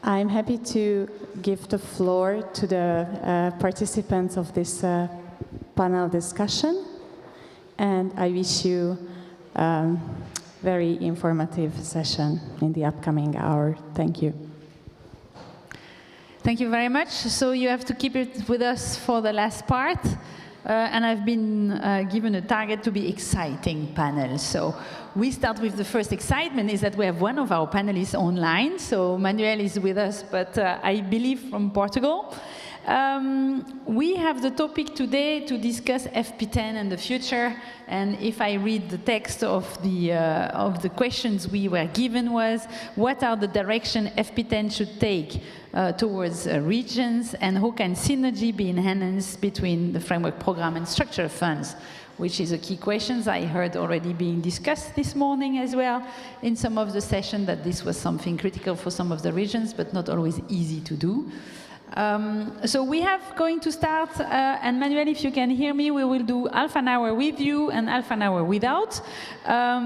I'm happy to give the floor to the participants of this panel discussion, and I wish you very informative session in the upcoming hour. Thank you. Thank you very much. So you have to keep it with us for the last part. And I've been given a target to be exciting panel. So we start with the first excitement is that we have one of our panelists online. So Manuel is with us, but I believe from Portugal. We have the topic today to discuss FP10 and the future. And if I read the text of the questions we were given was, what are the direction FP10 should take towards regions, and how can synergy be enhanced between the framework program and structural funds, which is a key question I heard already being discussed this morning as well in some of the sessions, that this was something critical for some of the regions, but not always easy to do. So we have going to start, and Manuel, if you can hear me, we will do half an hour with you and half an hour without,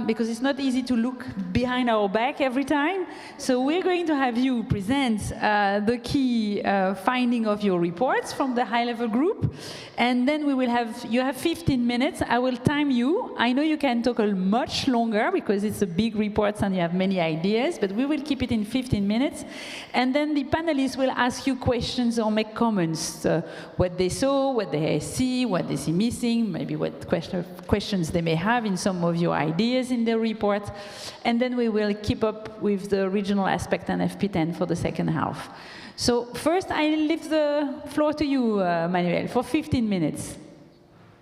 because it's not easy to look behind our back every time. So we're going to have you present the key finding of your reports from the high-level group, and then we will have, you have 15 minutes. I will time you. I know you can talk much longer because it's a big report and you have many ideas, but we will keep it in 15 minutes. And then the panelists will ask you questions or make comments, what they saw, what they see, what they see missing, maybe what questions they may have in some of your ideas in the report. And then we will keep up with the regional aspect and FP10 for the second half. So first, I leave the floor to you, Manuel, for 15 minutes.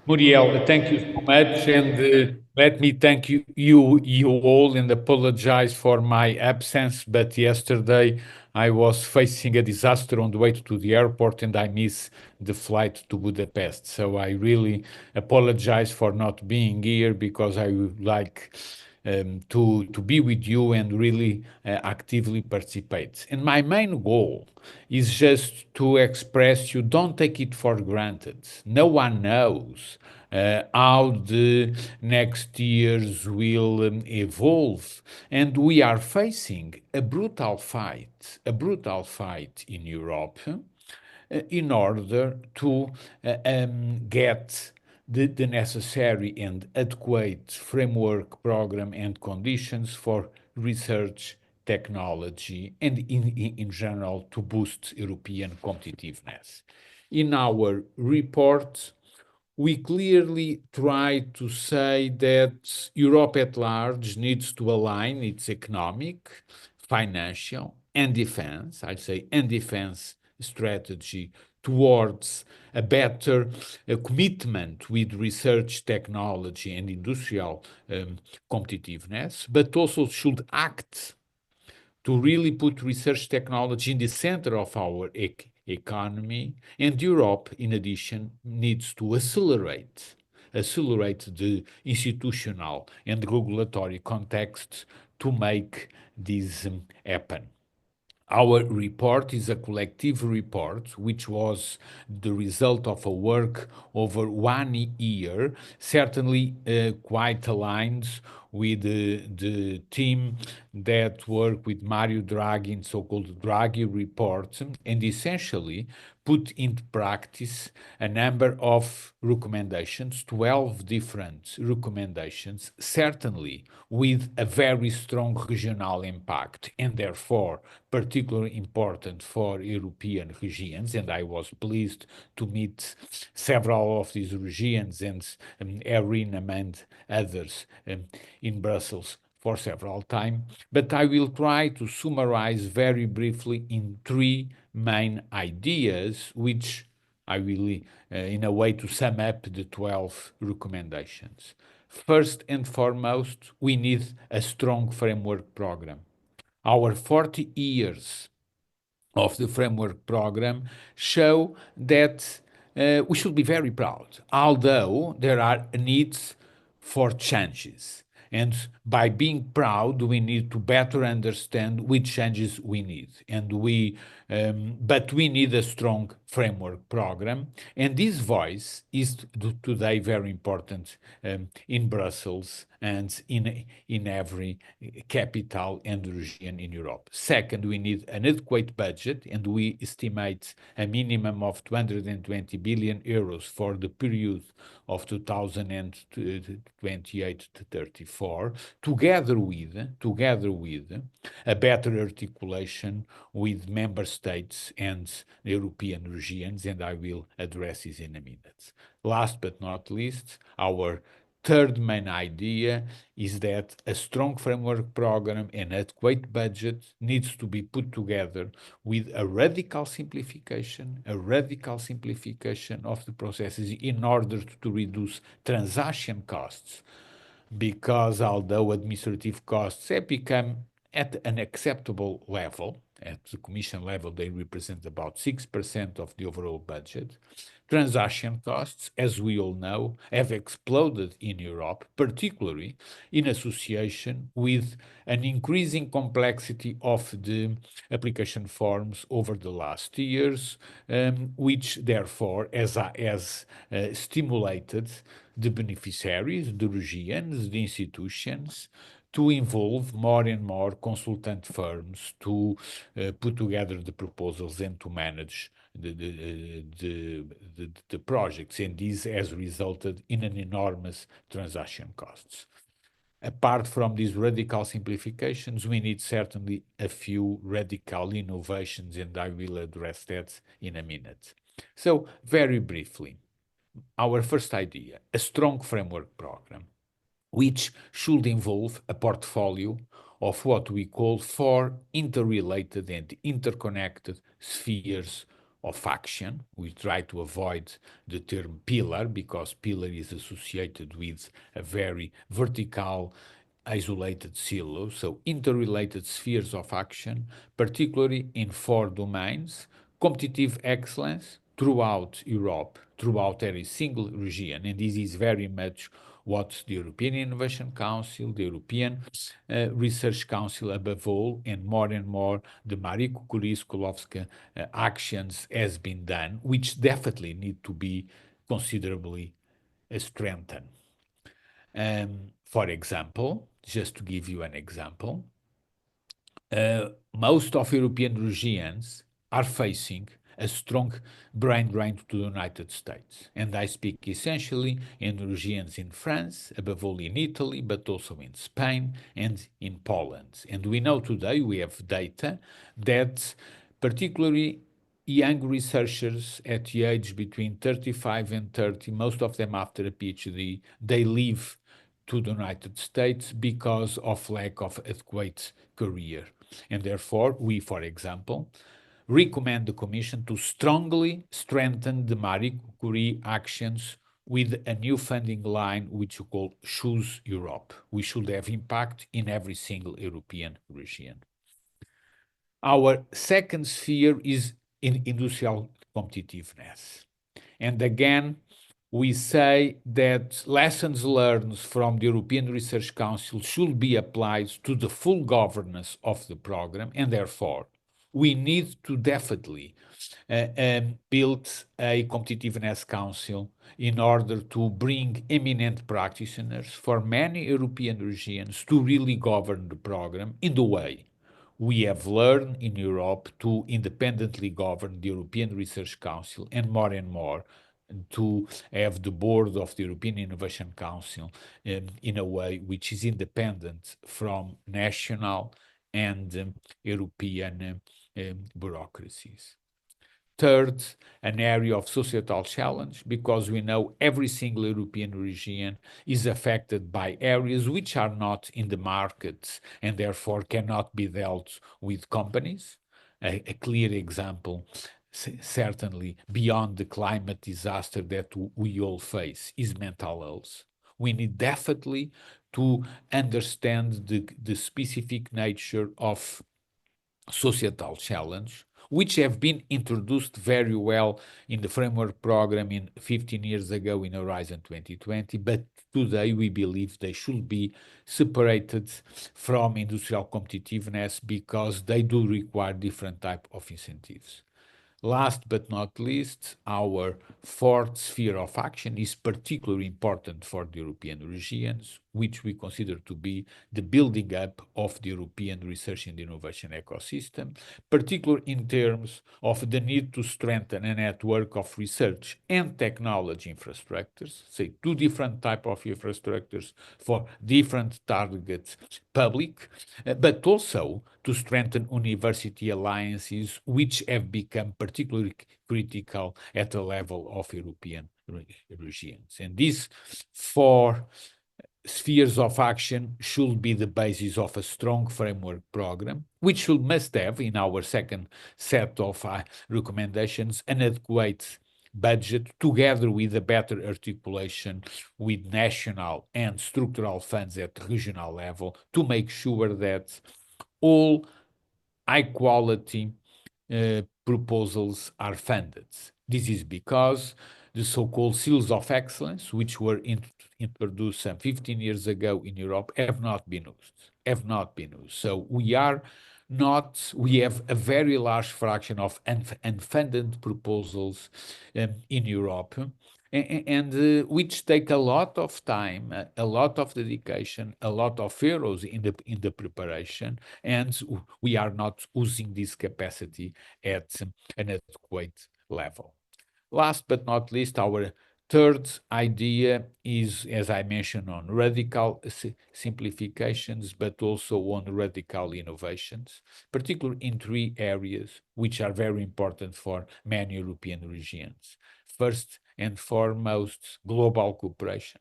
Muriel, thank you so much, and let me thank you all and apologize for my absence, but yesterday I was facing a disaster on the way to the airport and I missed the flight to Budapest. So I really apologize for not being here, because I would like to be with you and really actively participate. And my main goal is just to express, you don't take it for granted. No one knows how the next years will evolve. And we are facing a brutal fight in Europe in order to get the necessary and adequate framework program and conditions for research, technology, and in general to boost European competitiveness. In our report, we clearly try to say that Europe at large needs to align its economic, financial, and defense, I say, and defense strategy towards a better commitment with research, technology, and industrial competitiveness, but also should act to really put research technology in the center of our economy. And Europe, in addition, needs to accelerate the institutional and regulatory context to make this happen. Our report is a collective report, which was the result of a work over 1 year, certainly quite aligned with the team that worked with Mario Draghi in so-called Draghi report, and essentially put into practice a number of recommendations, 12 different recommendations, certainly with a very strong regional impact, and therefore particularly important for European regions. And I was pleased to meet several of these regions and ERRIN among others in Brussels for several times. But I will try to summarize very briefly in 3 main ideas, which I will, in a way, to sum up the 12 recommendations. First and foremost, we need a strong framework program. Our 40 years of the framework program show that we should be very proud, although there are needs for changes. And by being proud, we need to better understand which changes we need. And but we need a strong framework program, and this voice is today very important in Brussels and in every capital and region in Europe. Second, we need an adequate budget, and we estimate a minimum of 220 billion euros for the period of 2028 to 34, together with a better articulation with member states and the European regions, and I will address this in a minute. Last but not least, our third main idea is that a strong framework program and adequate budget needs to be put together with a radical simplification of the processes in order to reduce transaction costs, because although administrative costs have become at an acceptable level, at the Commission level, they represent about 6% of the overall budget. Transaction costs, as we all know, have exploded in Europe, particularly in association with an increasing complexity of the application forms over the last years, which therefore has stimulated the beneficiaries, the regions, the institutions, to involve more and more consultant firms to put together the proposals and to manage the projects, and this has resulted in an enormous transaction costs. Apart from these radical simplifications, we need certainly a few radical innovations, and I will address that in a minute. So, very briefly, our first idea, a strong framework program, which should involve a portfolio of what we call 4 interrelated and interconnected spheres of action. We try to avoid the term pillar, because pillar is associated with a very vertical, isolated silo. So interrelated spheres of action, particularly in 4 domains: competitive excellence throughout Europe, throughout every single region, and this is very much what the European Innovation Council, the European Research Council above all, and more the Marie Curie-Skłodowska actions has been done, which definitely need to be considerably strengthened. For example, just to give you an example, most of European regions are facing a strong brain drain to the United States. And I speak essentially in regions in France, above all in Italy, but also in Spain and in Poland. And we know today, we have data that particularly young researchers at the age between 35 and 30, most of them after a PhD, they leave to the United States because of lack of adequate career. And therefore, we, for example, recommend the Commission to strongly strengthen the Marie Curie actions with a new funding line, which we call Choose Europe. We should have impact in every single European region. Our second sphere is in industrial competitiveness. And again, we say that lessons learned from the European Research Council should be applied to the full governance of the program, and therefore we need to definitely build a competitiveness council in order to bring eminent practitioners for many European regions to really govern the program in the way we have learned in Europe to independently govern the European Research Council, and more to have the board of the European Innovation Council in a way which is independent from national and European bureaucracies. Third, an area of societal challenge, because we know every single European region is affected by areas which are not in the markets and therefore cannot be dealt with companies. A clear example, certainly beyond the climate disaster that we all face, is mental health. We need definitely to understand the specific nature of societal challenge, which have been introduced very well in the framework program 15 years ago in Horizon 2020, but today we believe they should be separated from industrial competitiveness because they do require different type of incentives. Last but not least, our fourth sphere of action is particularly important for the European regions, which we consider to be the building up of the European research and innovation ecosystem, particularly in terms of the need to strengthen a network of research and technology infrastructures, say two different types of infrastructures for different targets public, but also to strengthen university alliances, which have become particularly critical at the level of European regions. And these four spheres of action should be the basis of a strong framework program, which must have, in our second set of recommendations, an adequate budget together with a better articulation with national and structural funds at regional level to make sure that all high quality proposals are funded. This is because the so-called seals of excellence, which were introduced some 15 years ago in Europe, have not been used. So we have a very large fraction of unfunded proposals in Europe, and which take a lot of time, a lot of dedication, a lot of euros in the preparation, and we are not using this capacity at an adequate level. Last but not least, our third idea is, as I mentioned, on radical simplifications, but also on radical innovations, particularly in three areas which are very important for many European regions. First and foremost, global cooperation,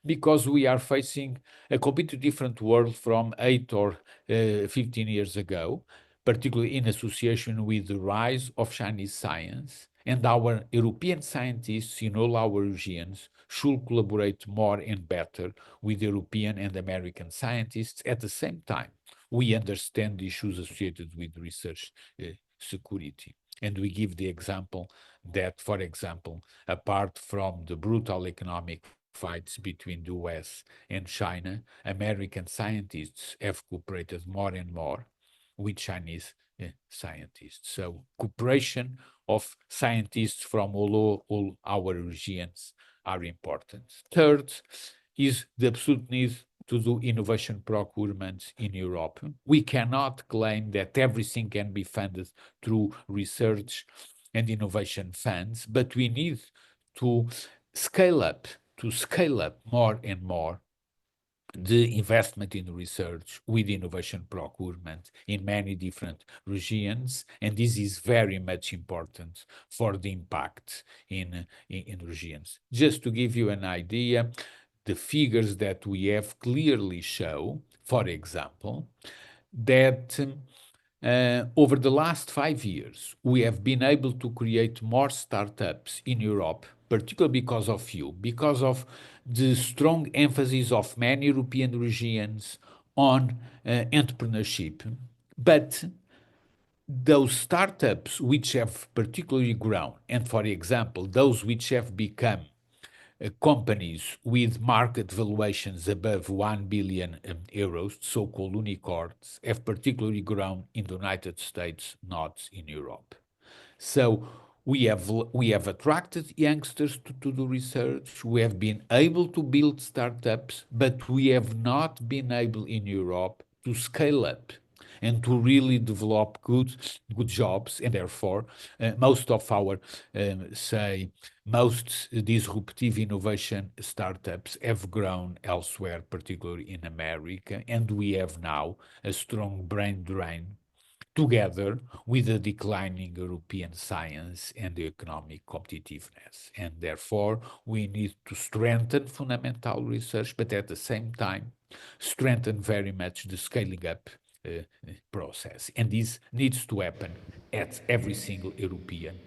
because we are facing a completely different world from 8 or 15 years ago, particularly in association with the rise of Chinese science. And our European scientists in all our regions should collaborate more and better with European and American scientists. At the same time, we understand the issues associated with research security. And we give the example that, for example, apart from the brutal economic fights between the US and China, American scientists have cooperated more and more with Chinese scientists. So cooperation of scientists from all our regions are important. Third is the absolute need to do innovation procurement in Europe. We cannot claim that everything can be funded through research and innovation funds, but we need to scale up more and more the investment in research with innovation procurement in many different regions, and this is very much important for the impact in regions. Just to give you an idea, the figures that we have clearly show, for example, that over the last 5 years, we have been able to create more startups in Europe, particularly because of the strong emphasis of many European regions on entrepreneurship. But those startups which have particularly grown, and for example, those which have become companies with market valuations above 1 billion euros, so-called unicorns, have particularly grown in the United States, not in Europe. So we have attracted youngsters to do research. We have been able to build startups, but we have not been able in Europe to scale up and to really develop good jobs, and therefore most of our most disruptive innovation startups have grown elsewhere, particularly in America, and we have now a strong brain drain together with the declining European science and the economic competitiveness. And therefore, we need to strengthen fundamental research, but at the same time, strengthen very much the scaling up process. And this needs to happen at every single European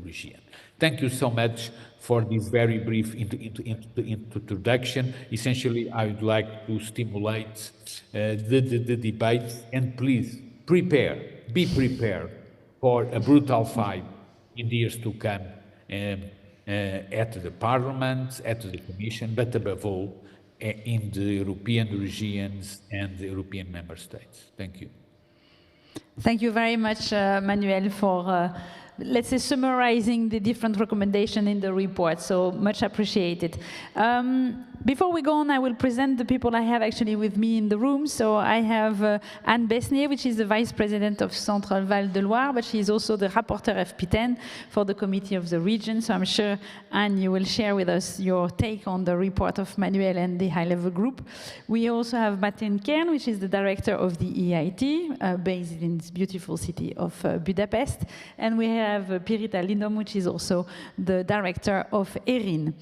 region. Thank you so much for this very brief introduction. Essentially, I would like to stimulate the debate, and please be prepared for a brutal fight in the years to come at the Parliament, at the Commission, but above all, in the European regions and the European member states. Thank you. Thank you very much, Manuel, for, let's say, summarizing the different recommendations in the report. So much appreciated. Before we go on, I will present the people I have actually with me in the room. So I have Anne Besnier, which is the Vice President of Central Val de Loire, but she is also the rapporteur FP10 for the Committee of the Region. So I'm sure, Anne, you will share with us your take on the report of Manuel and the high-level group. We also have Kern, which is the Director of the EARTO, based in this beautiful city of Budapest. And we have Pirita Lindholm, which is also the Director of ERRIN.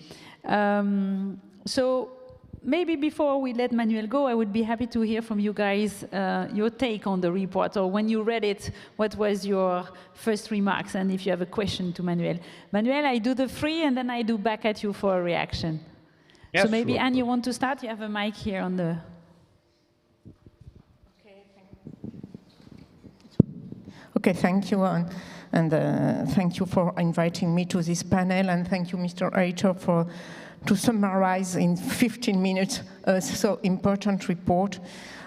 So maybe before we let Manuel go, I would be happy to hear from you guys your take on the report, or when you read it, what was your first remarks, and if you have a question to Manuel. Manuel, I do the three, and then I do back at you for a reaction. Yes, so maybe, sure. Anne, you want to start? You have a mic here on the... Okay, thank you, Anne. And thank you for inviting me to this panel, and thank you, Mr. Heitor, to summarize in 15 minutes a so important report.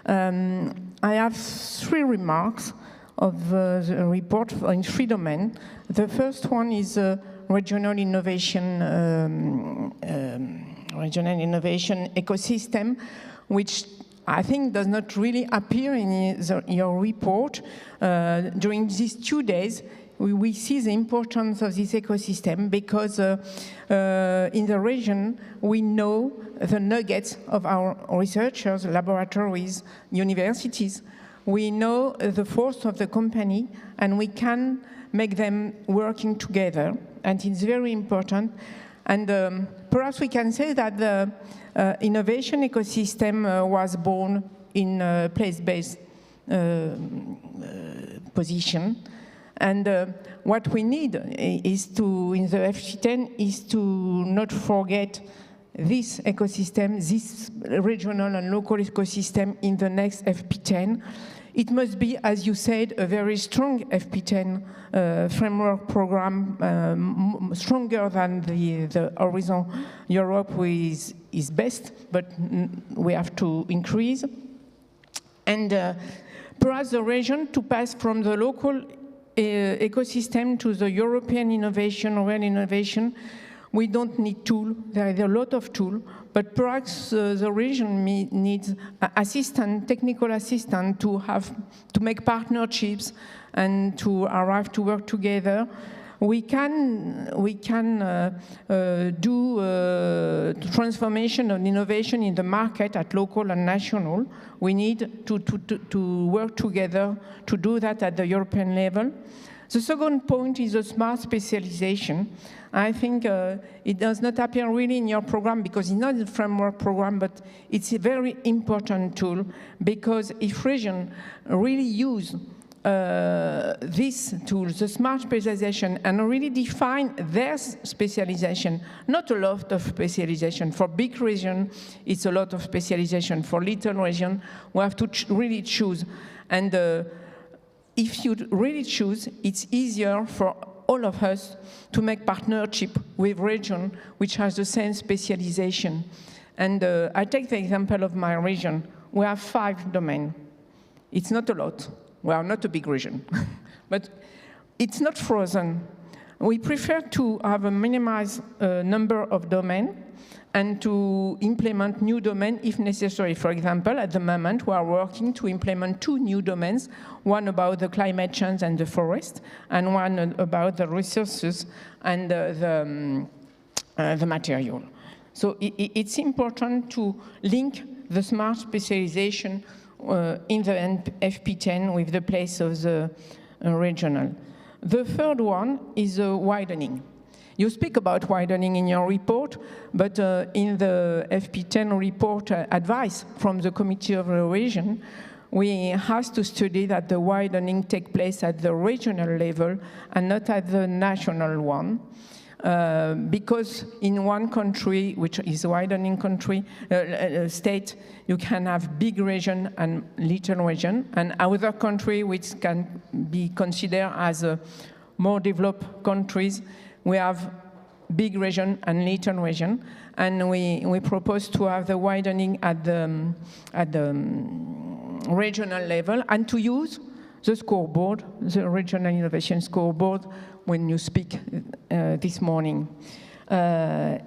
I have three remarks of the report in three domains. The first one is regional innovation ecosystem, which I think does not really appear in your report. During these 2 days, we see the importance of this ecosystem because in the region, we know the nuggets of our researchers, laboratories, universities. We know the force of the company, and we can make them working together, and it's very important. And perhaps we can say that the innovation ecosystem was born in a place-based position. And what we need is to, in the FP10, is to not forget this ecosystem, this regional and local ecosystem in the next FP10. It must be, as you said, a very strong FP10 framework program, stronger than the Horizon Europe is best, but we have to increase. And perhaps the region to pass from the local ecosystem to the European innovation, real innovation. We don't need tools. There is a lot of tools, but perhaps the region needs technical assistance to make partnerships and to arrive to work together. We can do transformation and innovation in the market at local and national. We need to work together to do that at the European level. The second point is a smart specialization. I think it does not appear really in your program because it's not a framework program, but it's a very important tool because if regions really use these tools, the smart specialization, and really define their specialization, not a lot of specialization. For big region, it's a lot of specialization. For little region, we have to really choose. And if you really choose, it's easier for all of us to make partnership with region which has the same specialization. And I take the example of my region. We have 5 domains. It's not a lot. We are not a big region, but it's not frozen. We prefer to have a minimized number of domains and to implement new domains if necessary. For example, at the moment, we are working to implement 2 new domains, one about the climate change and the forest, and one about the resources and the material. So it's important to link the smart specialization in the FP10 with the place of the regional. The third one is widening. You speak about widening in your report, but in the FP10 report advice from the Committee of the Region, we have to study that the widening take place at the regional level and not at the national one. Because in one country, which is a widening country, state, you can have big region and little region, and other country which can be considered as more developed countries, we have big region and little region, and we propose to have the widening at the regional level and to use the scoreboard, the Regional Innovation Scoreboard, when you speak this morning.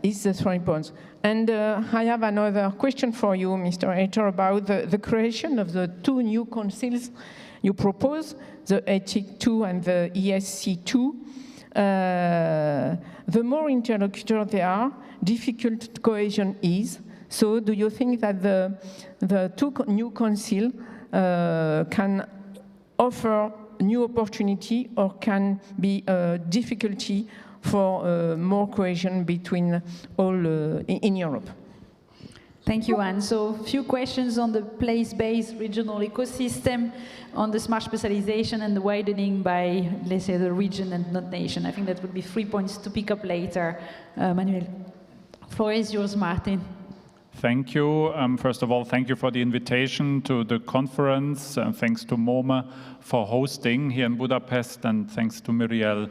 Is the 3 points. And I have another question for you, Mr. Heitor, about the creation of the 2 new councils you propose, the ETIC2 and the ESC2. The more interlocutor they are, difficult cohesion is. So do you think that the 2 new councils can offer new opportunity or can be a difficulty for more cohesion between all in Europe? Thank you, Anne. So a few questions on the place-based regional ecosystem, on the smart specialization and the widening by, let's say, the region and not nation. I think that would be 3 points to pick up later. Manuel, floor is yours, Martin. Thank you. First of all, thank you for the invitation to the conference. Thanks to MoMA for hosting here in Budapest, and thanks to Muriel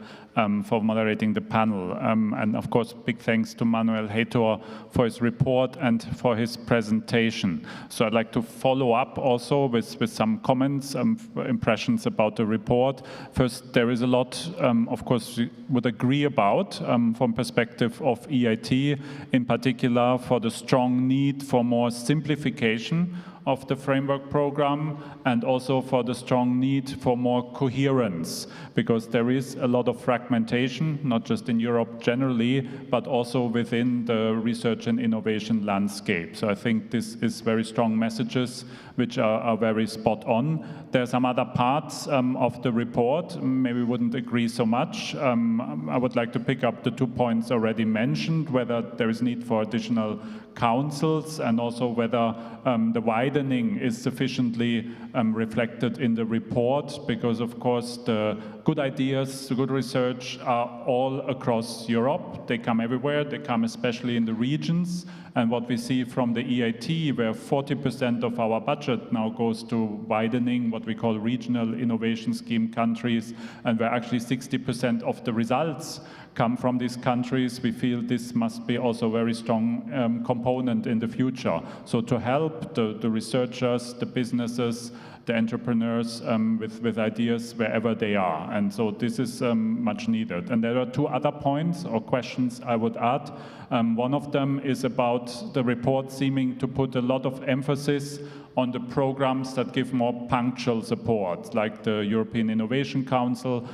for moderating the panel. And of course, big thanks to Manuel Heitor for his report and for his presentation. So I'd like to follow up also with some comments, impressions about the report. First, there is a lot, of course, we would agree about from perspective of EIT, in particular for the strong need for more simplification of the framework program, and also for the strong need for more coherence, because there is a lot of fragmentation, not just in Europe generally, but also within the research and innovation landscape. So I think this is very strong messages which are very spot on. There are some other parts of the report, maybe we wouldn't agree so much. I would like to pick up the 2 points already mentioned, whether there is need for additional councils, and also whether the widening is sufficiently reflected in the report, because of course the good ideas, the good research are all across Europe. They come everywhere, they come especially in the regions. And what we see from the EIT, where 40% of our budget now goes to widening what we call regional innovation scheme countries, and where actually 60% of the results come from these countries, we feel this must be also a very strong component in the future. So to help the researchers, the businesses, the entrepreneurs with ideas wherever they are. And so this is much needed. And there are 2 other points or questions I would add. One of them is about the report seeming to put a lot of emphasis on the programs that give more punctual support, like the European Innovation Council,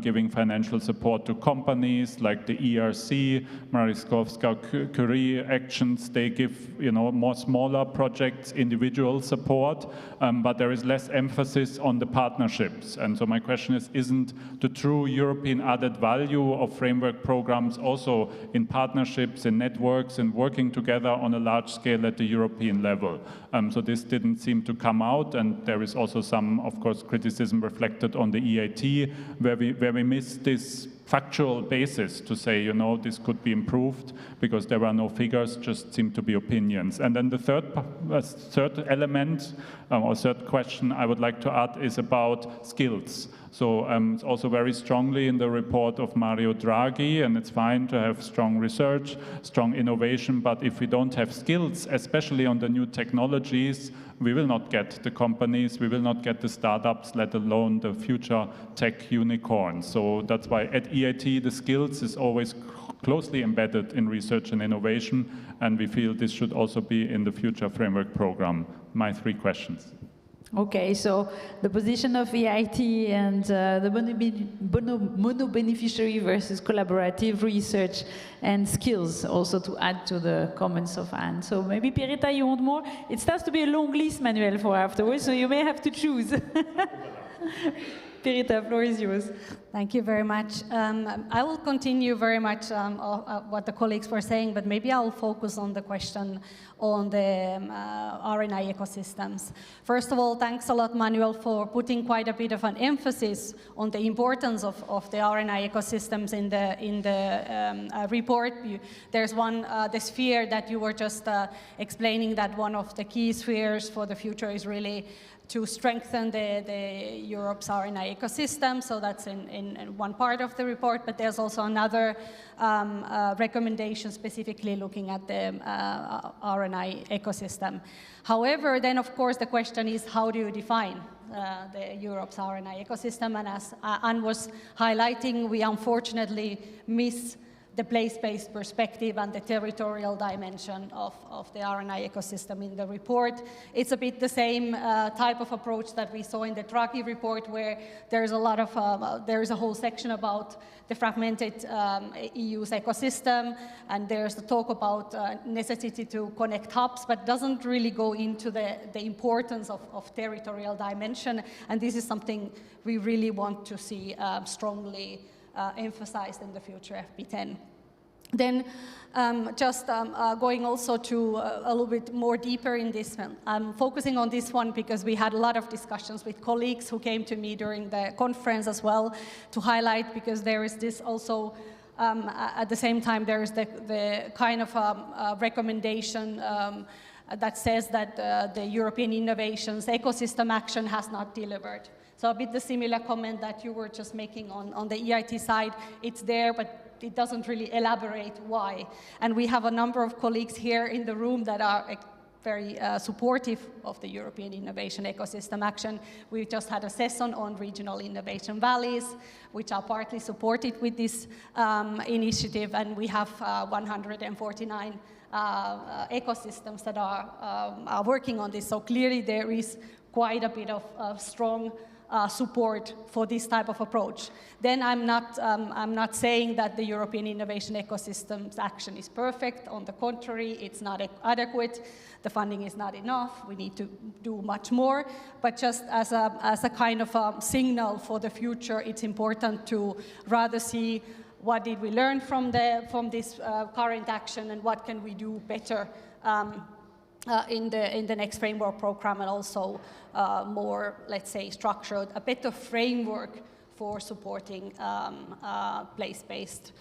giving financial support to companies, like the ERC, Marie-Sklodowska-Curie actions. They give, more smaller projects, individual support, but there is less emphasis on the partnerships. And so my question is, isn't the true European added value of framework programs also in partnerships, in networks, and working together on a large scale at the European level? So this didn't seem to come out, and there is also some, of course, criticism reflected on the EIT, where we missed this factual basis to say, this could be improved, because there are no figures, just seem to be opinions. And then the third element, or third question I would like to add is about skills. So it's also very strongly in the report of Mario Draghi, and it's fine to have strong research, strong innovation, but if we don't have skills, especially on the new technologies, we will not get the companies, we will not get the startups, let alone the future tech unicorns. So that's why at EIT the skills is always closely embedded in research and innovation, and we feel this should also be in the future framework program. My 3 questions. Okay, so the position of EIT and the mono-beneficiary versus collaborative research and skills, also to add to the comments of Anne. So maybe Pirita, you want more? It starts to be a long list, Manuel, for afterwards, so you may have to choose. Pirita, floor is yours. Thank you very much. I will continue very much what the colleagues were saying, but maybe I'll focus on the question on the RNI ecosystems. First of all, thanks a lot, Manuel, for putting quite a bit of an emphasis on the importance of the RNI ecosystems in the report. There's one, the sphere that you were just explaining, that one of the key spheres for the future is really to strengthen the Europe's RNI ecosystem. So that's in one part of the report, but there's also another recommendation specifically looking at the RNI ecosystem. However, then of course the question is, how do you define Europe's RNA ecosystem. And as Anne was highlighting, we unfortunately miss the place-based perspective and the territorial dimension of the RNA ecosystem in the report. It's a bit the same type of approach that we saw in the Draghi report, where there's a lot of, there's a whole section about the fragmented EU's ecosystem, and there's the talk about necessity to connect hubs, but doesn't really go into the importance of territorial dimension, and this is something we really want to see strongly emphasized in the future FP10. Then going also to a little bit more deeper in this one. I'm focusing on this one because we had a lot of discussions with colleagues who came to me during the conference as well to highlight, because there is this also, at the same time, there is the kind of recommendation that says that the European innovations ecosystem action has not delivered. So a bit the similar comment that you were just making on the EIT side. It's there, but it doesn't really elaborate why. And we have a number of colleagues here in the room that are very supportive of the European innovation ecosystem action. We just had a session on regional innovation valleys, which are partly supported with this initiative, and we have 149 ecosystems that are working on this. So clearly there is quite a bit of strong support for this type of approach. Then I'm not saying that the European innovation ecosystems action is perfect. On the contrary, it's not adequate. The funding is not enough. We need to do much more. But just as a kind of a signal for the future, it's important to rather see what did we learn from this current action, and what can we do better in the next framework program, and also more, let's say, structured, a better framework for supporting place-based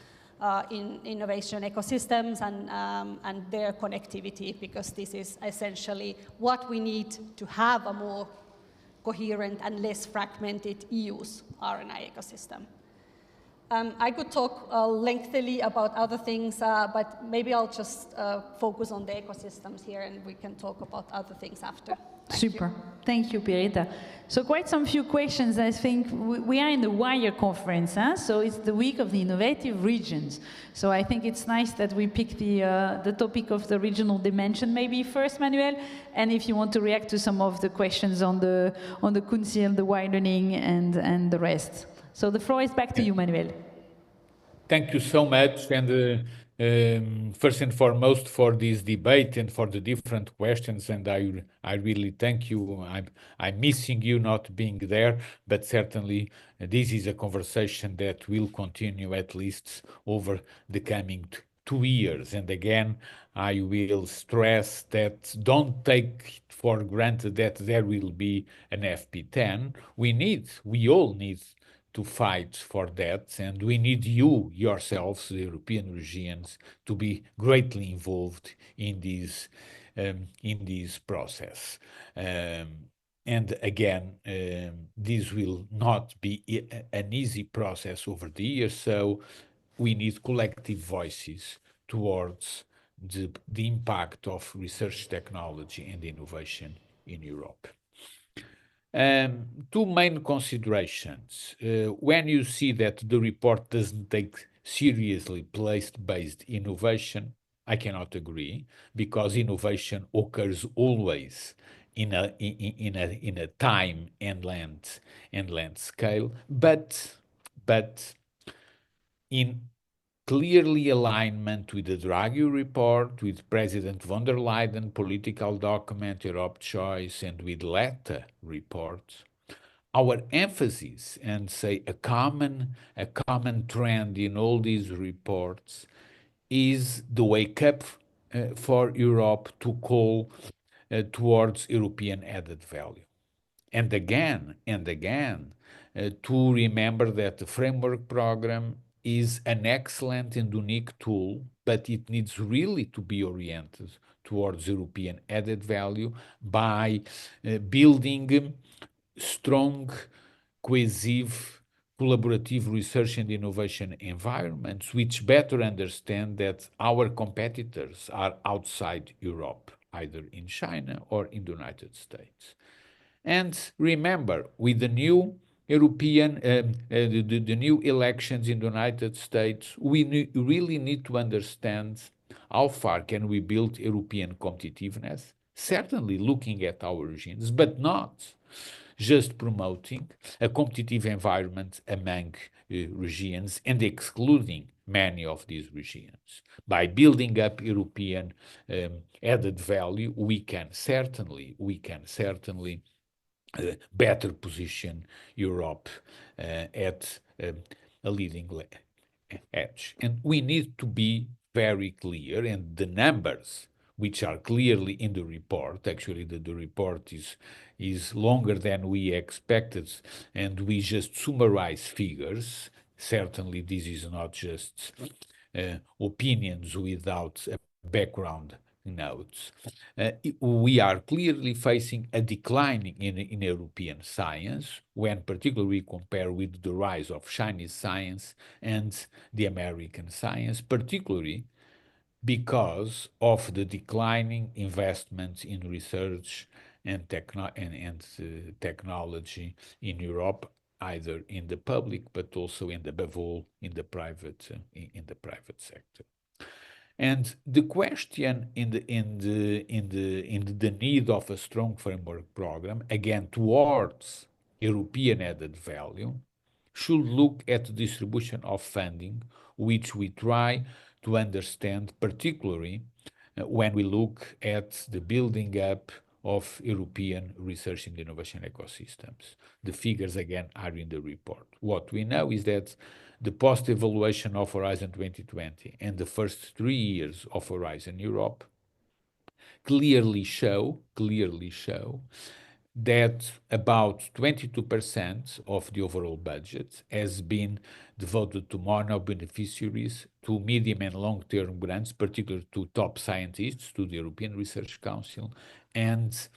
innovation ecosystems and their connectivity, because this is essentially what we need to have a more coherent and less fragmented EU's RNA ecosystem. I could talk lengthily about other things, but maybe I'll just focus on the ecosystems here, and we can talk about other things after. Super. Thank you, Pirita. So quite some few questions. I think we are in the WIRE conference, so it's the week of the innovative regions. So I think it's nice that we pick the topic of the regional dimension maybe first, Manuel, and if you want to react to some of the questions on the Kunstziel, the widening, and the rest. So the floor is back to you, Manuel. Thank you so much, and first and foremost for this debate and for the different questions, and I really thank you. I'm missing you not being there, but certainly this is a conversation that will continue at least over the coming 2 years. And again, I will stress that don't take for granted that there will be an FP10. We all need to fight for that, and we need you yourselves, the European regions, to be greatly involved in this process. And again, this will not be an easy process over the years, so we need collective voices towards the impact of research technology and innovation in Europe. Two main considerations. When you see that the report doesn't take seriously place-based innovation, I cannot agree, because innovation occurs always in a time and land scale, but in clearly alignment with the Draghi report, with President von der Leyen political document, Europe Choice, and with Letta report, our emphasis and say a common trend in all these reports is the wake up for Europe to call towards European added value. And again, to remember that the framework program is an excellent and unique tool, but it needs really to be oriented towards European added value by building strong, cohesive, collaborative research and innovation environments which better understand that our competitors are outside Europe, either in China or in the United States. And remember, with the new European, the new elections in the United States, we really need to understand how far can we build European competitiveness, certainly looking at our regions, but not just promoting a competitive environment among regions and excluding many of these regions. By building up European added value, we can certainly better position Europe at a leading edge. And we need to be very clear, and the numbers which are clearly in the report, actually the report is longer than we expected, and we just summarize figures. Certainly this is not just opinions without a background notes. We are clearly facing a decline in European science when particularly we compare with the rise of Chinese science and the American science, particularly because of the declining investments in research and technology in Europe, either in the public but also, and above all, in the private sector. And the question in the need of a strong framework program, again, towards European added value, should look at the distribution of funding, which we try to understand, particularly when we look at the building up of European research and innovation ecosystems. The figures, again, are in the report. What we know is that the post-evaluation of Horizon 2020 and the first 3 years of Horizon Europe clearly show that about 22% of the overall budget has been devoted to mono-beneficiaries, to medium and long-term grants, particularly to top scientists, to the European Research Council, and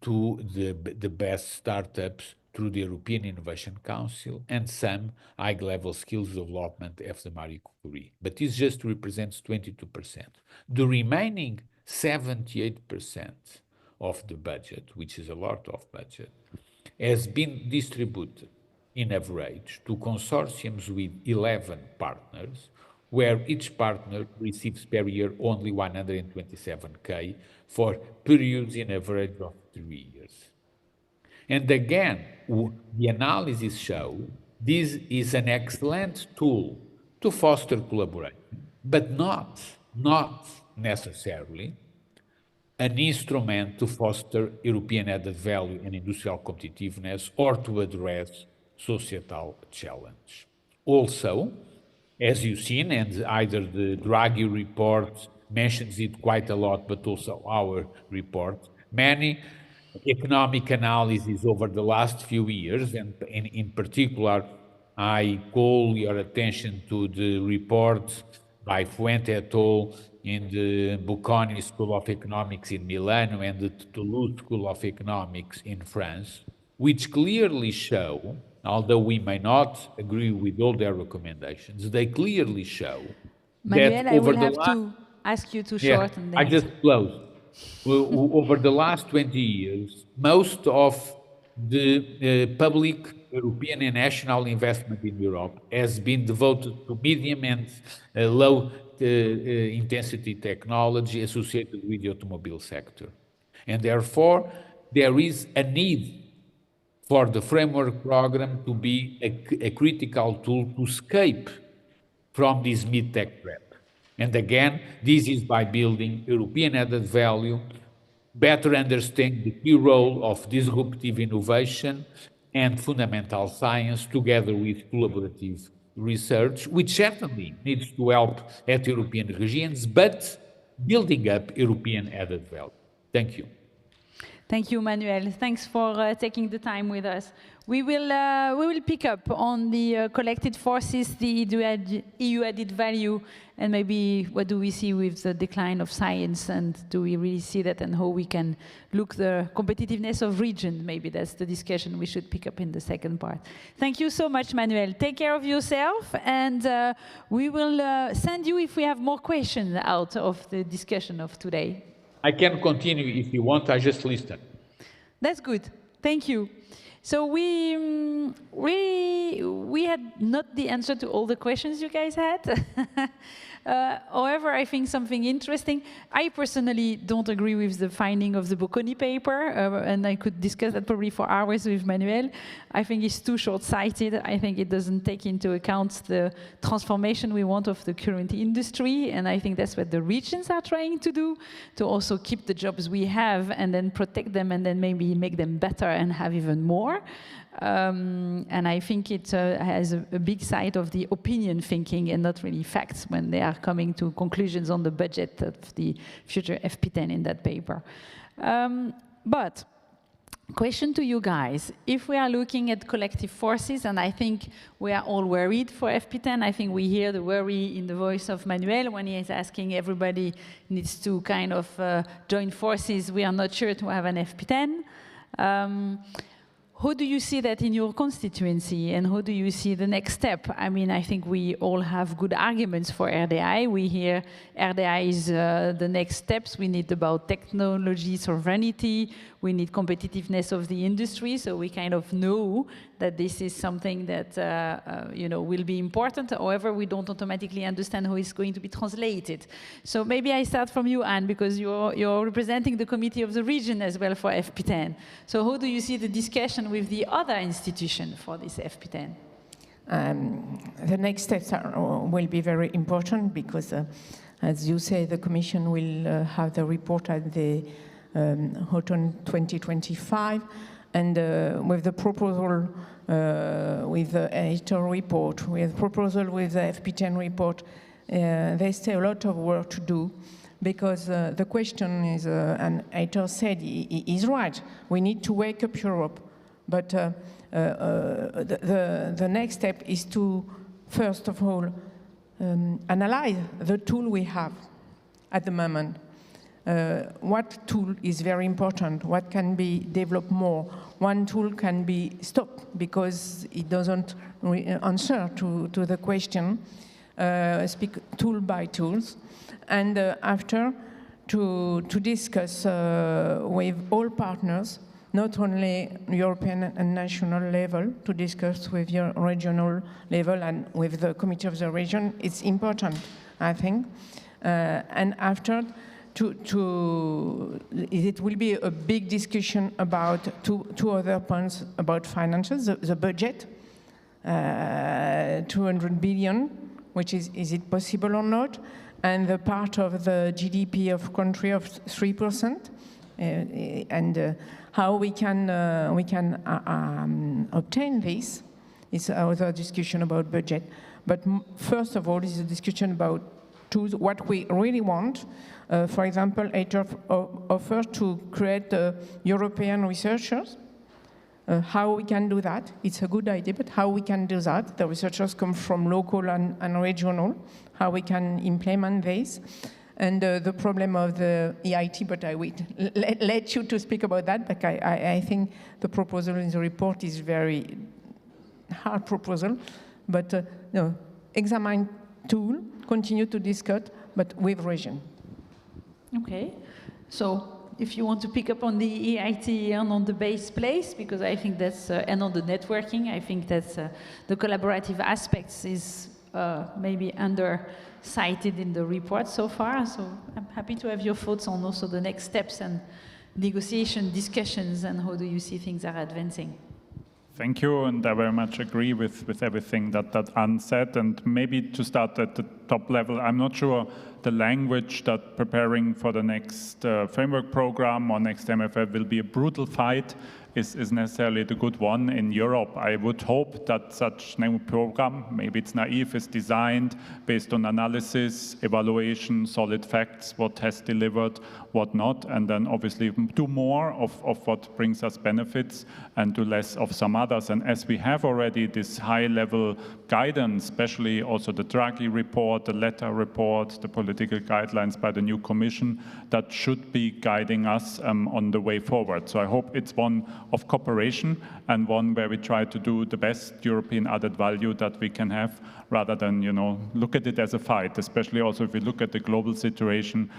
to the best startups through the European Innovation Council, and some high-level skills development of the Marie Curie. But this just represents 22%. The remaining 78% of the budget, which is a lot of budget, has been distributed in average to consortiums with 11 partners, where each partner receives per year only 127K for periods in average of 3 years. And again, the analysis show this is an excellent tool to foster collaboration, but not necessarily an instrument to foster European added value and industrial competitiveness or to address societal challenge. Also, as you've seen, and either the Draghi report mentions it quite a lot, but also our report, many economic analyses over the last few years, and in particular, I call your attention to the report by Fuente et al. In the Bocconi School of Economics in Milano and the Toulouse School of Economics in France, which clearly show, although we may not agree with all their recommendations, they clearly show Manuel, that over the last... I will have to ask you to shorten that. I just close. Over the last 20 years, most of the public European and national investment in Europe has been devoted to medium and low intensity technology associated with the automobile sector. And therefore, there is a need for the framework program to be a critical tool to escape from this mid-tech trap. And again, this is by building European added value, better understand the key role of disruptive innovation and fundamental science together with collaborative research, which certainly needs to help at European regions, but building up European added value. Thank you. Thank you, Manuel. Thanks for taking the time with us. We will pick up on the collected forces, the EU added value, and maybe what do we see with the decline of science, and do we really see that, and how we can look the competitiveness of region. Maybe that's the discussion we should pick up in the second part. Thank you so much, Manuel. Take care of yourself, and we will send you if we have more questions out of the discussion of today. I can continue if you want, I just listen. That's good. Thank you. So we had not the answer to all the questions you guys had. However, I think something interesting. I personally don't agree with the finding of the Bocconi paper, and I could discuss that probably for hours with Manuel. I think it's too short-sighted. I think it doesn't take into account the transformation we want of the current industry, and I think that's what the regions are trying to do, to also keep the jobs we have and then protect them and then maybe make them better and have even more. And I think it has a big side of the opinion thinking and not really facts when they are coming to conclusions on the budget of the future FP10 in that paper. But question to you guys, if we are looking at collective forces, and I think we are all worried for FP10, I think we hear the worry in the voice of Manuel when he is asking everybody needs to kind of join forces, we are not sure to have an FP10. How do you see that in your constituency, and how do you see the next step? I mean, I think we all have good arguments for RDI. We hear RDI is the next steps. We need about technology sovereignty. We need competitiveness of the industry. So we kind of know that this is something that you know, will be important. However, we don't automatically understand how it's going to be translated. So maybe I start from you, Anne, because you're representing the committee of the region as well for FP10. So how do you see the discussion with the other institution for this FP10? The next steps will be very important because, as you say, the Commission will have the report at the autumn 2025, and with the proposal with the Heitor report, with proposal with the FP10 report, there's still a lot of work to do. Because the question is, and Heitor said, he's right, we need to wake up Europe. But the next step is to, first of all, analyze the tool we have at the moment. What tool is very important? What can be developed more? One tool can be stopped because it doesn't answer to the question. Speak tool by tools. And after, to discuss with all partners, not only European and national level, to discuss with your regional level and with the committee of the region. It's important, I think. And after, it will be a big discussion about two other points about finances, the budget, 200 billion, which is it possible or not? And the part of the GDP of country of 3%, and how we can obtain this is another discussion about budget. But first of all, is a discussion about tools, what we really want. For example, Heitor offered to create European researchers. How we can do that? It's a good idea, but how we can do that? The researchers come from local and regional. How we can implement this? And the problem of the EIT, but I will let you to speak about that. But I think the proposal in the report is very hard proposal. But no, examine tool, continue to discuss, but with region. Okay, so if you want to pick up on the EIT and on the base place, because I think that's, and on the networking, I think that's the collaborative aspects is maybe under-cited in the report so far. So I'm happy to have your thoughts on also the next steps and negotiation discussions and how do you see things are advancing. Thank you, and I very much agree with everything that Anne said. And maybe to start at the top level, I'm not sure the language that preparing for the next framework program or next MFF will be a brutal fight is necessarily the good one in Europe. I would hope that such new program, maybe it's naive, is designed based on analysis, evaluation, solid facts, what has delivered, what not, and then obviously do more of what brings us benefits and do less of some others. And as we have already this high-level guidance, especially also the Draghi report, report, the letter report, the political guidelines by the new Commission that should be guiding us on the way forward. So I hope it's one of cooperation and one where we try to do the best European added value that we can have, rather than, look at it as a fight, especially also if we look at the global situation,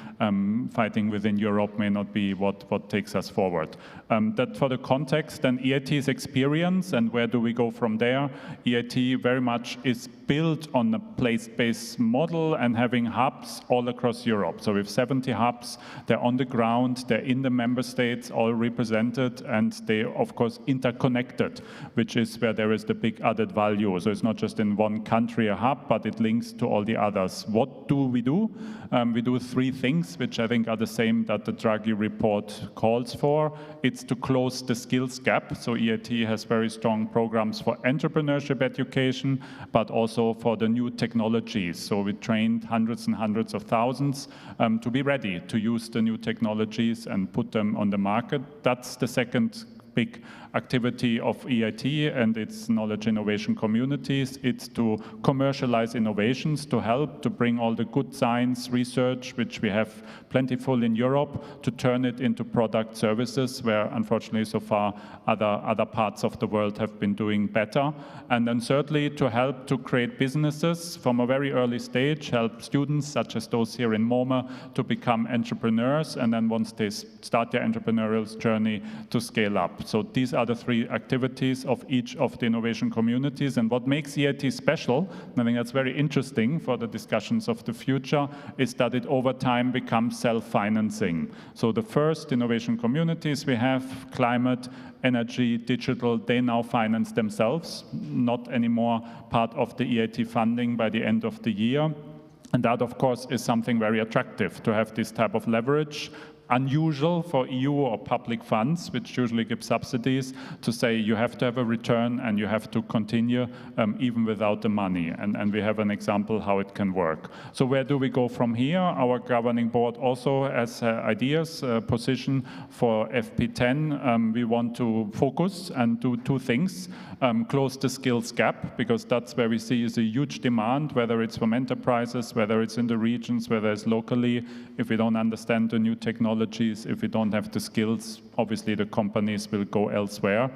fighting within Europe may not be what takes us forward. That for the context, then EAT's experience and where do we go from there? EAT very much is built on a place-based model and having hubs all across Europe. So we have 70 hubs, they're on the ground, they're in the member states, all represented, and they, of course, interconnected, which is where there is the big added value. So it's not just in one country a hub, but it links to all the others. What do? We do 3 things, which I think are the same that the Draghi report calls for. It's to close the skills gap. So EAT has very strong programs for entrepreneurship education, but also for the new technologies. So we trained hundreds and hundreds of thousands to be ready to use the new technologies and put them on the market. That's the second big activity of EIT and its knowledge innovation communities. It's to commercialize innovations, to help to bring all the good science research, which we have plentiful in Europe, to turn it into product services, where unfortunately so far other parts of the world have been doing better. And then certainly to help to create businesses from a very early stage, help students such as those here in MoMA to become entrepreneurs, and then once they start their entrepreneurial journey, to scale up. So these are the 3 activities of each of the innovation communities. And what makes EIT special, and I think that's very interesting for the discussions of the future, is that it over time becomes self-financing. So the first innovation communities we have, climate, energy, digital, they now finance themselves, not anymore part of the EIT funding by the end of the year. And that, of course, is something very attractive, to have this type of leverage. Unusual for EU or public funds, which usually give subsidies, to say you have to have a return and you have to continue even without the money. And we have an example how it can work. So where do we go from here? Our governing board also has ideas, position for FP10. We want to focus and do 2 things. Close the skills gap, because that's where we see is a huge demand, whether it's from enterprises, whether it's in the regions, whether it's locally. If we don't understand the new technologies, if we don't have the skills, obviously the companies will go elsewhere.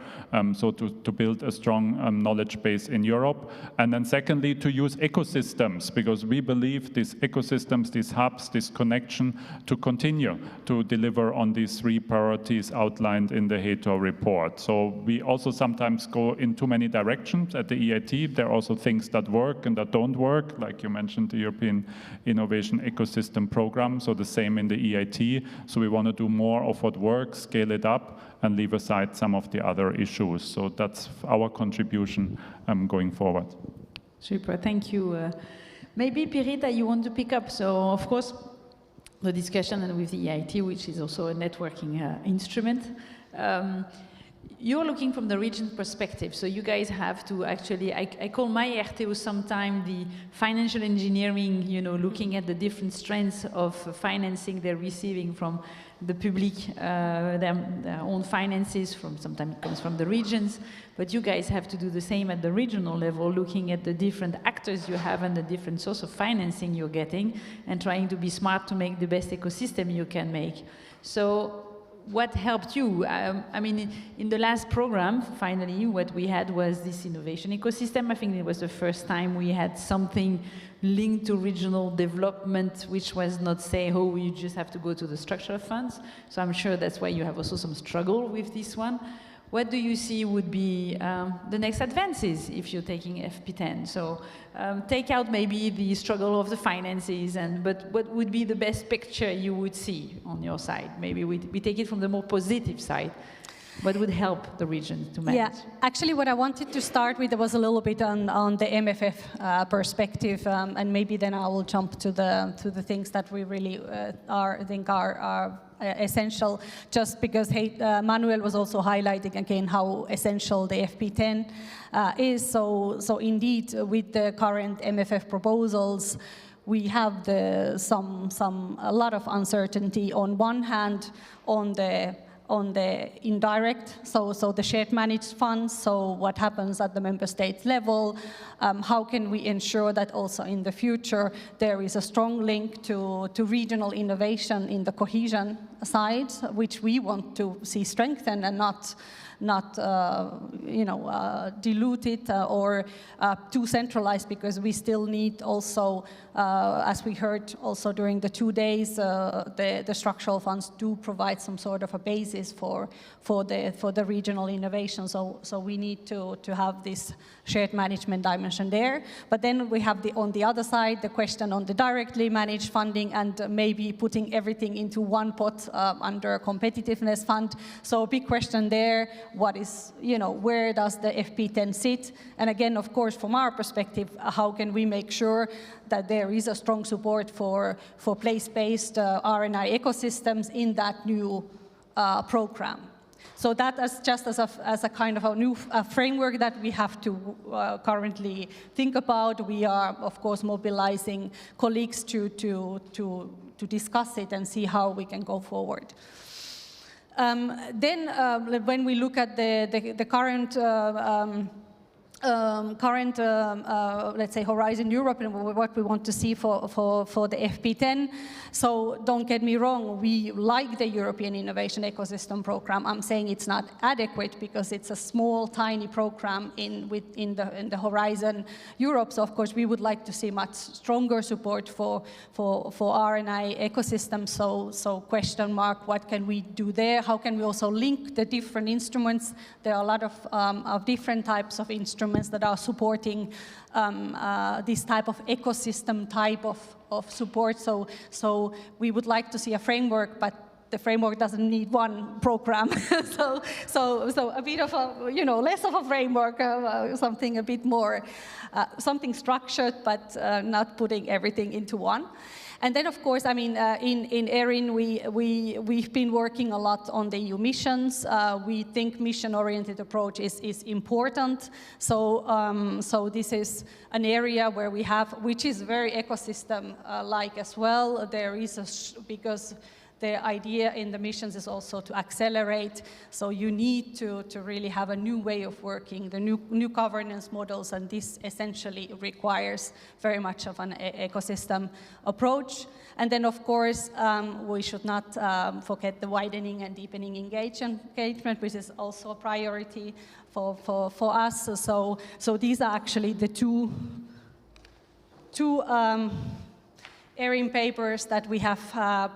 So to build a strong knowledge base in Europe. And then secondly, to use ecosystems, because we believe these ecosystems, these hubs, this connection, to continue to deliver on these 3 priorities outlined in the Heitor report. So we also sometimes go in too many directions at the EIT. There are also things that work and that don't work, like you mentioned, the European Innovation Ecosystem Program, so the same in the EIT. So we want to do more of what works, scale it up, and leave aside some of the other issues. So that's our contribution going forward. Super, thank you. Maybe Pirita, you want to pick up? So of course, the discussion and with the EIT, which is also a networking instrument. You're looking from the region perspective, so you guys have to actually, I call my EARTO sometimes the financial engineering, looking at the different strengths of financing they're receiving from the public, their own finances, sometimes it comes from the regions, but you guys have to do the same at the regional level, looking at the different actors you have and the different source of financing you're getting, and trying to be smart to make the best ecosystem you can make. So what helped you? I mean, in the last program, finally, what we had was this innovation ecosystem. I think it was the first time we had something linked to regional development, which was not say, oh, you just have to go to the structural funds. So I'm sure that's why you have also some struggle with this one. What do you see would be the next advances if you're taking FP10? So take out maybe the struggle of the finances, but what would be the best picture you would see on your side? Maybe we take it from the more positive side. What would help the region to manage? Yeah, actually what I wanted to start with was a little bit on the MFF perspective, and maybe then I will jump to the things that we really think are essential, just because Manuel was also highlighting again how essential the FP10 is. So indeed, with the current MFF proposals, we have a lot of uncertainty on one hand on the indirect, so the shared managed funds, so what happens at the member state level, how can we ensure that also in the future there is a strong link to regional innovation in the cohesion side, which we want to see strengthened and not diluted or too centralized, because we still need also, as we heard also during the 2 days, the structural funds do provide some sort of a basis for the regional innovation. So we need to have this shared management dimension there. But then we have on the other side the question on the directly managed funding and maybe putting everything into one pot under competitiveness fund. So a big question there. What is, where does the FP10 sit? And again, of course, from our perspective, how can we make sure that there is a strong support for place-based R&I ecosystems in that new program? So that is just as a kind of a new framework that we have to currently think about. We are, of course, mobilizing colleagues to discuss it and see how we can go forward. Then when we look at the current let's say, Horizon Europe and what we want to see for the FP10. So don't get me wrong, we like the European Innovation Ecosystem Program. I'm saying it's not adequate because it's a small, tiny program in the Horizon Europe. So of course we would like to see much stronger support for R&I ecosystems. So question mark, what can we do there? How can we also link the different instruments? There are a lot of different types of instruments that are supporting this type of ecosystem type of support. So we would like to see a framework, but the framework doesn't need one program. so a bit of a, less of a framework, something a bit more, something structured, but not putting everything into one. And then, of course, I mean, in ERRIN, we've been working a lot on the EU missions. We think mission-oriented approach is important. So this is an area where we have, which is very ecosystem-like as well. There is because the idea in the missions is also to accelerate. So you need to really have a new way of working, the new governance models, and this essentially requires very much of an ecosystem approach. And then, of course, we should not forget the widening and deepening engagement, which is also a priority for us. So these are actually the two ERRIN papers that we have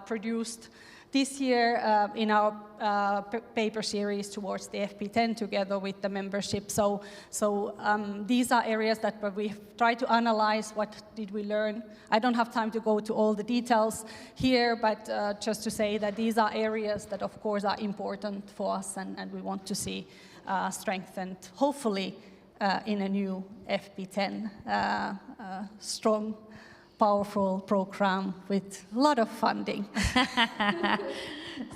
produced this year in our paper series towards the FP10 together with the membership. So these are areas that we've tried to analyze. What did we learn? I don't have time to go to all the details here, but just to say that these are areas that, of course, are important for us and we want to see strengthened, hopefully, in a new FP10 strong, powerful program with a lot of funding.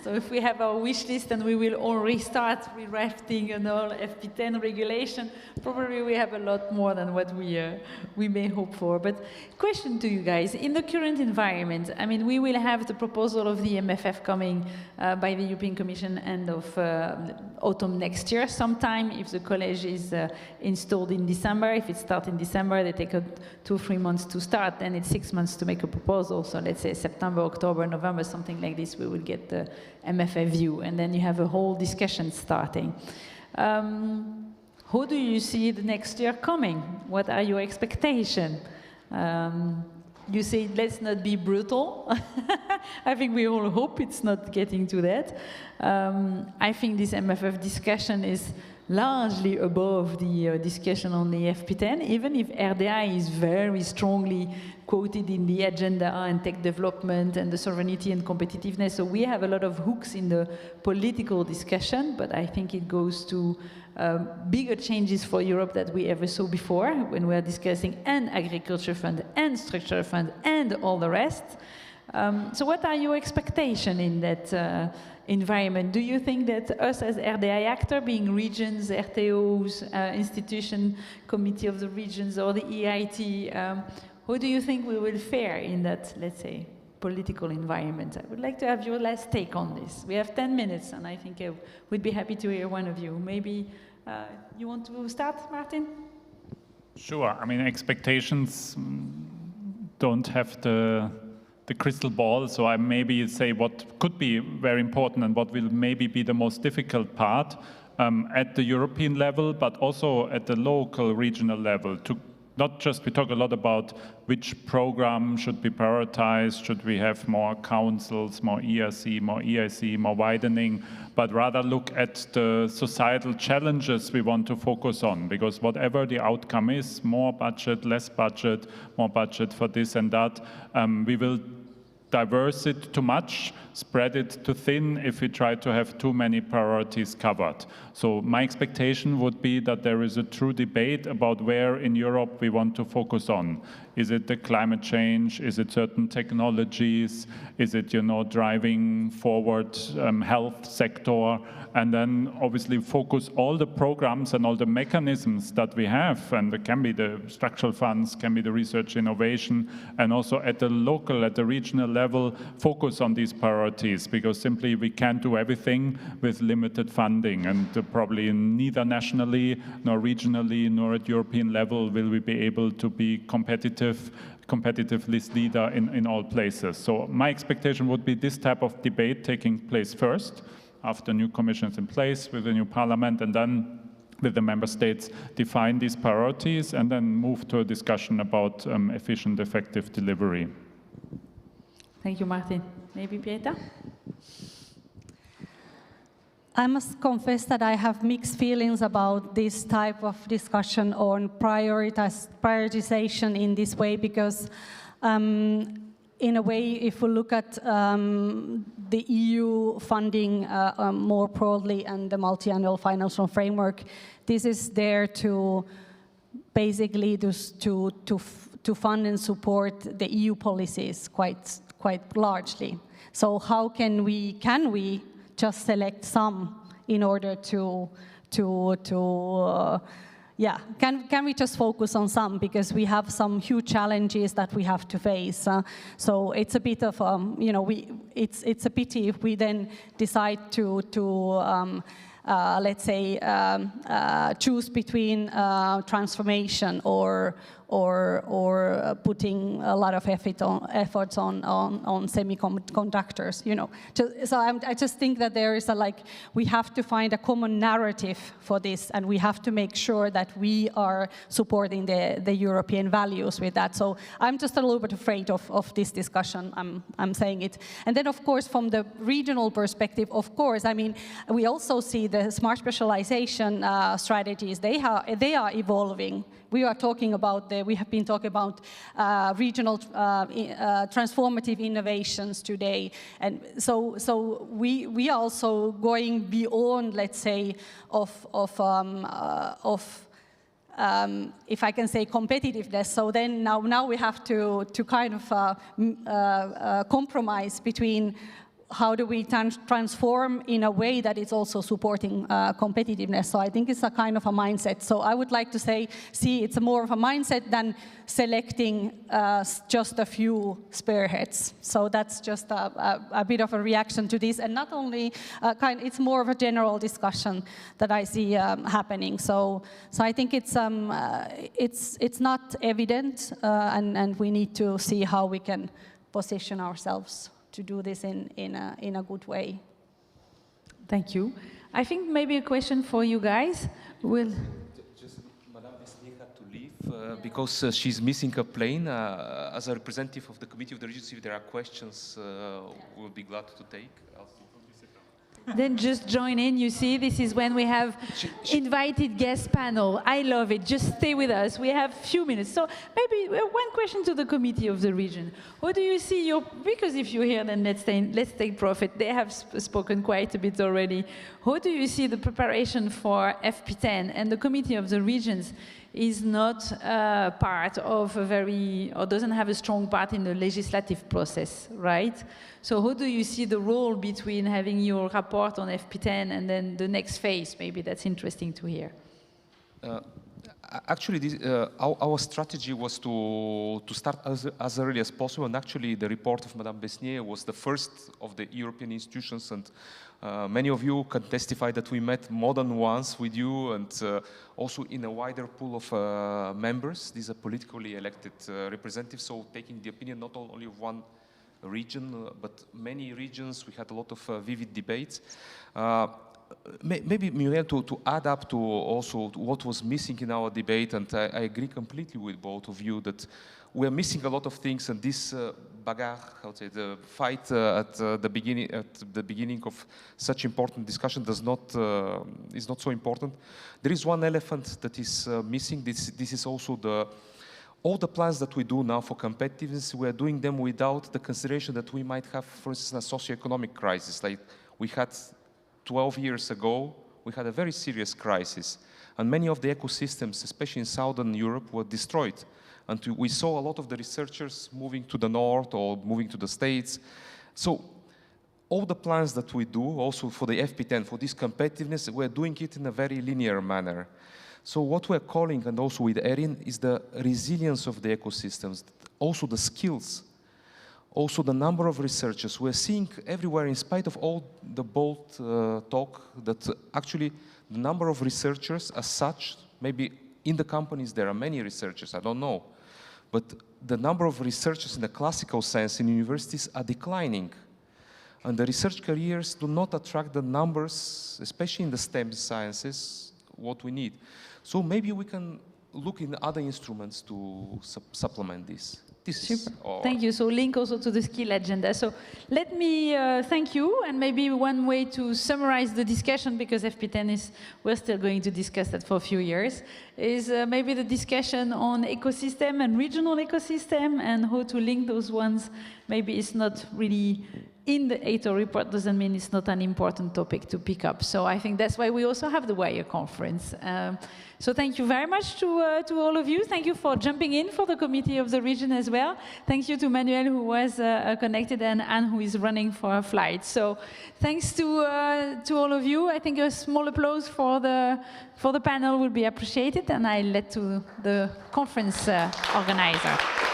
So if we have our wish list and we will all restart rewriting FP10 regulation, probably we have a lot more than what we may hope for. But question to you guys, in the current environment, I mean, we will have the proposal of the MFF coming by the European Commission end of autumn next year sometime. If the college is installed in December, if it starts in December, they take 2 or 3 months to start, then it's 6 months to make a proposal. So let's say September, October, November, something like this, we will get the MFF view, and then you have a whole discussion starting. How do you see the next year coming? What are your expectations? You say, let's not be brutal. I think we all hope it's not getting to that. I think this MFF discussion is largely above the discussion on the FP10, even if RDI is very strongly quoted in the agenda and tech development and the sovereignty and competitiveness. So we have a lot of hooks in the political discussion, but I think it goes to bigger changes for Europe that we ever saw before when we are discussing an agriculture fund and structural fund and all the rest. So what are your expectations in that environment? Do you think that us as RDI actor, being regions, RTOs, institution, committee of the regions, or the EIT, how do you think we will fare in that, let's say, political environment. I would like to have your last take on this. We have 10 minutes, and I think we'd be happy to hear one of you. Maybe you want to start, Martin? Sure. I mean, expectations don't have the crystal ball, so I maybe say what could be very important and what will maybe be the most difficult part at the European level, but also at the local, regional level. To not just, we talk a lot about which program should be prioritized, should we have more councils, more ERC, more EIC, more widening, but rather look at the societal challenges we want to focus on, because whatever the outcome is, more budget, less budget, more budget for this and that, we will diverse it too much, spread it too thin if we try to have too many priorities covered. So my expectation would be that there is a true debate about where in Europe we want to focus on. Is it the climate change? Is it certain technologies? Is it, driving forward health sector? And then obviously focus all the programs and all the mechanisms that we have, and it can be the structural funds, can be the research innovation, and also at the local, at the regional level, focus on these priorities, because simply we can't do everything with limited funding, and probably neither nationally, nor regionally, nor at European level will we be able to be competitive list leader in all places. So my expectation would be this type of debate taking place first, after new commissions in place with the new parliament, and then with the member states define these priorities and then move to a discussion about efficient, effective delivery. Thank you, Martin. Maybe Pirita? I must confess that I have mixed feelings about this type of discussion on prioritization in this way, because in a way, if we look at the EU funding more broadly and the multi-annual financial framework, this is there to basically to fund and support the EU policies quite largely. So how can we just select some in order to can we just focus on some, because we have some huge challenges that we have to face. So it's a bit of it's a pity if we then decide to let's say choose between transformation or putting a lot of efforts on semiconductors, So I just think that there is we have to find a common narrative for this, and we have to make sure that we are supporting the European values with that. So I'm just a little bit afraid of this discussion. I'm saying it. And then, of course, from the regional perspective, of course, I mean, we also see the smart specialization strategies. They are evolving. We have been talking about regional transformative innovations today, and so we are also going beyond, let's say, if I can say competitiveness. So then now we have to kind of compromise between how do we transform in a way that is also supporting competitiveness. So I think it's a kind of a mindset. So I would like to see it's more of a mindset than selecting just a few spearheads. So that's just a bit of a reaction to this. And not only, it's more of a general discussion that I see happening. So I think it's not evident, and we need to see how we can position ourselves to do this in a good way. Thank you. I think maybe a question for you guys. Just Madame Besnier had to leave because she's missing a plane. As a representative of the Committee of the Regions, if there are questions, we'll be glad to take. Then just join in. You see, this is when we have invited guest panel. I love it. Just stay with us. We have a few minutes. So maybe one question to the Committee of the Region. How do you see because if you're here, then let's take profit. They have spoken quite a bit already. How do you see the preparation for FP10? And the Committee of the Regions is not part of or doesn't have a strong part in the legislative process, right? So how do you see the role between having your report on FP10 and then the next phase? Maybe that's interesting to hear. Actually, our strategy was to start as early as possible, and actually the report of Madame Besnier was the first of the European institutions, and many of you can testify that we met more than once with you, and also in a wider pool of members. These are politically elected representatives, so taking the opinion not only of one region, but many regions. We had a lot of vivid debates. Maybe, Muriel, to add up to also to what was missing in our debate, and I agree completely with both of you that we are missing a lot of things, and this bagarre, how to say, the fight at the beginning of such important discussion is not so important. There is one elephant that is missing. This is also all the plans that we do now for competitiveness. We are doing them without the consideration that we might have, for instance, a socioeconomic crisis like we had 12 years ago. We had a very serious crisis, and many of the ecosystems, especially in Southern Europe, were destroyed. And we saw a lot of the researchers moving to the north or moving to the States. So all the plans that we do, also for the FP10, for this competitiveness, we're doing it in a very linear manner. So what we're calling, and also with ERRIN, is the resilience of the ecosystems, also the skills. Also, the number of researchers. We're seeing everywhere, in spite of all the bold talk, that actually the number of researchers as such, maybe in the companies there are many researchers, I don't know, but the number of researchers in the classical sense in universities are declining. And the research careers do not attract the numbers, especially in the STEM sciences, what we need. So maybe we can look in other instruments to supplement this. Thank you. So link also to the skill agenda. So let me thank you, and maybe one way to summarize the discussion, because FP10 we're still going to discuss that for a few years, is maybe the discussion on ecosystem and regional ecosystem and how to link those ones. Maybe it's not really in the EARTO report, doesn't mean it's not an important topic to pick up. So I think that's why we also have the WIRE conference. So thank you very much to all of you. Thank you for jumping in for the Committee of the Region as well. Thank you to Manuel, who was connected, and Anne, who is running for a flight. So thanks to all of you. I think a small applause for the panel will be appreciated, and I let to the conference organizer.